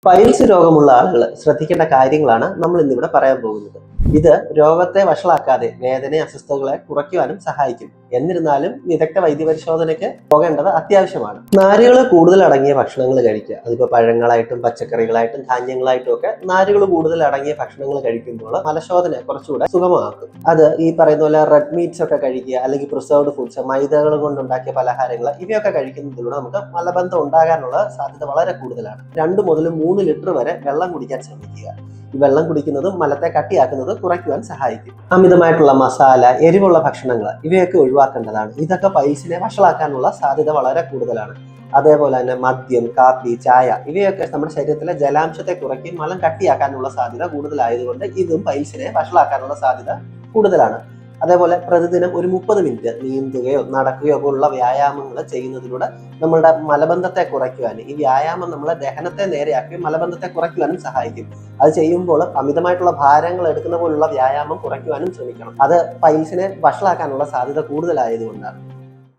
Piles രോഗമുള്ള ആളുകൾ ശ്രദ്ധിക്കേണ്ട കാര്യങ്ങളാണ് നമ്മൾ ഇന്നിവിടെ പറയാൻ പോകുന്നത്. ഇത് രോഗത്തെ വഷളാക്കാതെ വേദന അസ്വസ്ഥതകളെ കുറയ്ക്കുവാനും സഹായിക്കും. എന്നിരുന്നാലും വിദഗ്ധ വൈദ്യപരിശോധനയ്ക്ക് പോകേണ്ടത് അത്യാവശ്യമാണ്. നാരുകൾ കൂടുതൽ അടങ്ങിയ ഭക്ഷണങ്ങൾ കഴിക്കുക. അതിപ്പോൾ പഴങ്ങളായിട്ടും പച്ചക്കറികളായിട്ടും ധാന്യങ്ങളായിട്ടും ഒക്കെ നാരുകൾ കൂടുതൽ അടങ്ങിയ ഭക്ഷണങ്ങൾ കഴിക്കുമ്പോൾ മലശോധന കുറച്ചുകൂടെ സുഗമമാക്കും. അത് ഈ പറയുന്ന പോലെ റെഡ് മീറ്റ്സ് ഒക്കെ കഴിക്കുക, അല്ലെങ്കിൽ പ്രിസർവ്ഡ് ഫുഡ്സ്, മൈദകൾ കൊണ്ടുണ്ടാക്കിയ പലഹാരങ്ങൾ, ഇവയൊക്കെ കഴിക്കുന്നതിലൂടെ നമുക്ക് മലബന്ധം ഉണ്ടാകാനുള്ള സാധ്യത വളരെ കൂടുതലാണ്. 2 മുതൽ 3 ലിറ്റർ വരെ വെള്ളം കുടിക്കാൻ ശ്രമിക്കുക. ഈ വെള്ളം കുടിക്കുന്നതും മലത്തെ കട്ടിയാക്കുന്നത് കുറയ്ക്കുവാൻ സഹായിക്കും. അമിതമായിട്ടുള്ള മസാല, എരിവുള്ള ഭക്ഷണങ്ങൾ ഇവയൊക്കെ ഒഴിവാക്കേണ്ടതാണ്. ഇതൊക്കെ പൈൽസിനെ വഷളാക്കാനുള്ള സാധ്യത വളരെ കൂടുതലാണ്. അതേപോലെ തന്നെ മദ്യം, കാപ്പി, ചായ ഇവയൊക്കെ നമ്മുടെ ശരീരത്തിലെ ജലാംശത്തെ കുറയ്ക്കും മലം കട്ടിയാക്കാനുള്ള സാധ്യത കൂടുതലായതുകൊണ്ട് ഇതും പൈൽസിനെ വഷളാക്കാനുള്ള സാധ്യത കൂടുതലാണ്. അതേപോലെ പ്രതിദിനം ഒരു 30 മിനിറ്റ് നീന്തുകയോ നടക്കുകയോ പോലുള്ള വ്യായാമങ്ങൾ ചെയ്യുന്നതിലൂടെ നമ്മളുടെ മലബന്ധത്തെ കുറയ്ക്കുവാനും ഈ വ്യായാമം നമ്മളെ ദഹനത്തെ നേരെയാക്കി മലബന്ധത്തെ കുറയ്ക്കുവാനും സഹായിക്കും. അത് ചെയ്യുമ്പോൾ അമിതമായിട്ടുള്ള ഭാരങ്ങൾ എടുക്കുന്ന പോലുള്ള വ്യായാമം കുറയ്ക്കുവാനും ശ്രമിക്കണം. അത് പൈൽസിനെ വഷളാക്കാനുള്ള സാധ്യത കൂടുതലായതുകൊണ്ടാണ്.